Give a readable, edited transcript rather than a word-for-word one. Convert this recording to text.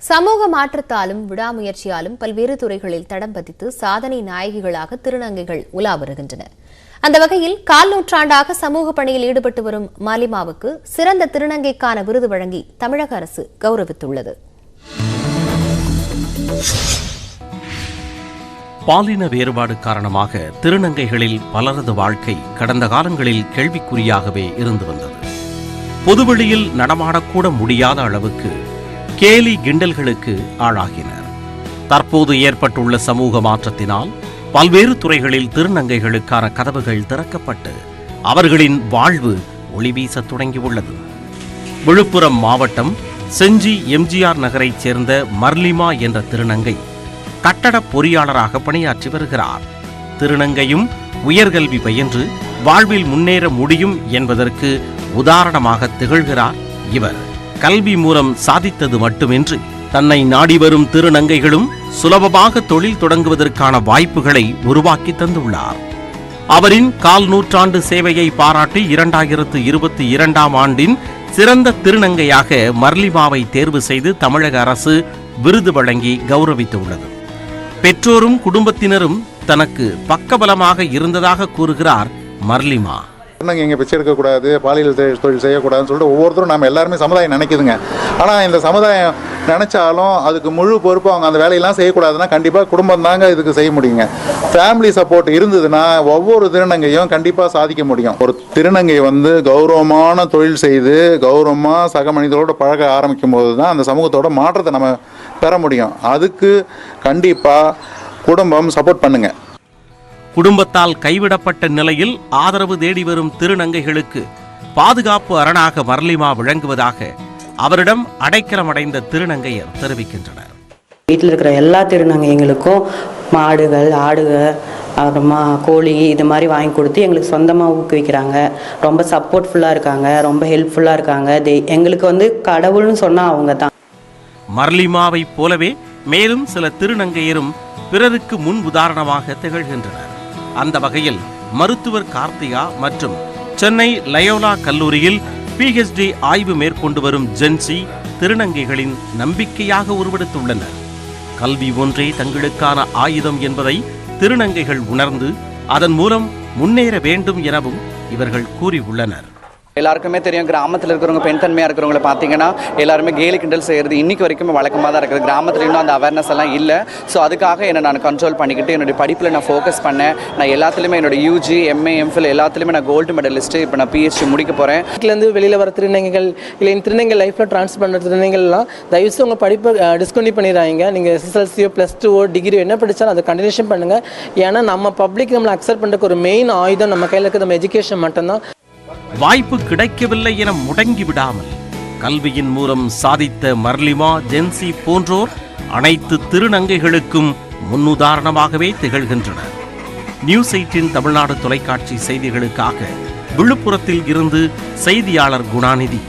சமூக மாற்றத்தாலும் விடாமுயற்சியாலும் பல்வேறு துறைகளில் தடம் பதித்து சாதனை நாயகிகளாக திருநங்கைகள் உலா வருகின்றன. அந்த வகையில் கால் நூற்றாண்டாக சமூக பணியில் ஈடுபட்டு வரும் மாலிமாவுக்கு சிறந்த திருநங்கைக்கான விருது வழங்கி தமிழக அரசு கௌரவித்துள்ளது. பாலின வேறுபாடு காரணமாக திருநங்கைகளில் பலரது வாழ்க்கை கடந்த காலங்களில் கேள்விக்குறியாகவே இருந்து வந்தது. பொதுவெளியில் நடமாடக்கூட முடியாத அளவுக்கு கேலி கிண்டல்களுக்கு ஆளாகினர். தற்போது ஏற்பட்டுள்ள சமூக மாற்றத்தினால் பல்வேறு துறைகளில் திருநங்கைகளுக்கான கதவுகள் திறக்கப்பட்டு அவர்களின் வாழ்வு ஒளிவீச தொடங்கியுள்ளது. விழுப்புரம் மாவட்டம் செஞ்சி எம்ஜிஆர் நகரைச் சேர்ந்த மர்லிமா என்ற திருநங்கை கட்டட பொறியாளராக பணியாற்றி வருகிறார். திருநங்கையும் உயர்கல்வி பயின்று வாழ்வில் முன்னேற முடியும் என்பதற்கு உதாரணமாக திகழ்கிறார் இவர். கல்வி மூலம் சாதித்தது மட்டுமின்றி தன்னை நாடி வரும் திருநங்கைகளும் சுலபமாக தொழில் தொடங்குவதற்கான வாய்ப்புகளை உருவாக்கி தந்துள்ளார். அவரின் கால் நூற்றாண்டு சேவையை பாராட்டி 2022ஆம் ஆண்டின் சிறந்த திருநங்கையாக மர்லிமாவை தேர்வு செய்து தமிழக அரசு விருது வழங்கி கௌரவித்துள்ளது. பெற்றோரும் குடும்பத்தினரும் தனக்கு பக்கபலமாக இருந்ததாக கூறுகிறார் மர்லிமா. இங்கே பிச்சை எடுக்கக்கூடாது, பாலியல் தொழில் செய்யக்கூடாதுன்னு சொல்லிட்டு ஒவ்வொருத்தரும் நம்ம எல்லாருமே சமுதாயம் நினைக்குதுங்க. ஆனால் இந்த சமுதாயம் நினைச்சாலும் அதுக்கு முழு பொறுப்பு அவங்க அந்த வேலையெல்லாம் செய்யக்கூடாதுன்னா கண்டிப்பாக குடும்பம் தாங்க இதுக்கு செய்ய முடியுங்க. ஃபேமிலி சப்போர்ட் இருந்ததுன்னா ஒவ்வொரு திருநங்கையும் கண்டிப்பாக சாதிக்க முடியும். ஒரு திருநங்கை கௌரவமான தொழில் செய்து கௌரவமாக சக மனிதரோட பழக ஆரம்பிக்கும் போது தான் அந்த சமூகத்தோட மாற்றத்தை நம்ம பெற முடியும். அதுக்கு கண்டிப்பாக குடும்பம் சப்போர்ட் பண்ணுங்க. குடும்பத்தால் கைவிடப்பட்ட நிலையில் ஆதரவு தேடி வரும் திருநங்கைகளுக்கு பாதுகாப்பு அரணாக மர்லிமா விளங்குவதாக அவரிடம் அடைக்கலம் அடைந்த திருநங்கையர் தெரிவிக்கின்றனர். வீட்டில் இருக்கிற எல்லா திருநங்கைகளுக்கும் மாடுகள், ஆடுகள், அப்புறமா கோழி இது மாதிரி வாங்கி கொடுத்து எங்களுக்கு சொந்தமாக ஊக்குவிக்கிறாங்க. ரொம்ப சப்போர்ட்ஃபுல்லாக இருக்காங்க, ரொம்ப ஹெல்ப்ஃபுல்லாக இருக்காங்க. எங்களுக்கு கடவுள்னு சொன்னால் அவங்க தான். மர்லிமாவை போலவே மேலும் சில திருநங்கையரும் பிறருக்கு முன் உதாரணமாக திகழ்கின்றனர். அந்த வகையில் மருத்துவர் கார்த்திகா மற்றும் சென்னை லயோலா கல்லூரியில் PhD ஆய்வு மேற்கொண்டு வரும் ஜென்சி திருநங்கைகளின் நம்பிக்கையாக உருவெடுத்துள்ளனர். கல்வி ஒன்றே தங்களுக்கான ஆயுதம் என்பதை திருநங்கைகள் உணர்ந்து அதன் மூலம் முன்னேற வேண்டும் எனவும் இவர்கள் கூறியுள்ளனர். எல்லாருக்குமே தெரியும், கிராமத்தில் இருக்கிறவங்க பெண் தன்மையாக இருக்கிறவங்களை பார்த்தீங்கன்னா எல்லாருமே கேலி கிண்டல் செய்கிறது இன்னைக்கு வரைக்கும் வழக்கமாக தான் இருக்குது. கிராமத்தில் இன்னும் அந்த அவேர்னஸ் எல்லாம் இல்லை. ஸோ அதுக்காக என்னை நான் கண்ட்ரோல் பண்ணிக்கிட்டு என்னுடைய படிப்பில் நான் ஃபோக்கஸ் பண்ணேன். நான் எல்லாத்துலேயுமே என்னோட UG, MA, MPhil எல்லாத்துலேயுமே நான் கோல்டு மெடலிஸ்ட்டு. இப்போ நான் PhD முடிக்க போகிறேன். வீட்டிலேருந்து வெளியில் வர திருநங்கைகள் இல்லை திருநங்கை லைஃப்பில் ட்ரான்ஸ்ஃபர் பண்ணுற திருநங்கைகள்லாம் தயவுசு உங்கள் படிப்பை டிஸ்கண்டினியூ பண்ணிடுறாங்க. நீங்கள் SSLCயோ +2ஓ டிகிரியோ என்ன படித்தாலும் அதை கண்டினியூஷன் பண்ணுங்கள். ஏன்னா நம்ம பப்ளிக் நம்மளை அக்செப்ட் பண்ணுறதுக்கு ஒரு மெயின் ஆயுதம் நம்ம கையில் இருக்கிற நம்ம எஜுகேஷன் மட்டும்தான். வாய்ப்பு கிடைக்கவில்லை என முடங்கி விடாமல் கல்வியின் மூலம் சாதித்த மர்லிமா, ஜென்சி போன்றோர் அனைத்து திருநங்கைகளுக்கும் முன்னுதாரணமாகவே திகழ்கின்றனர். நியூஸ் 18 தமிழ்நாடு தொலைக்காட்சி செய்திகளுக்காக விழுப்புரத்தில் இருந்து செய்தியாளர் குணாநிதி.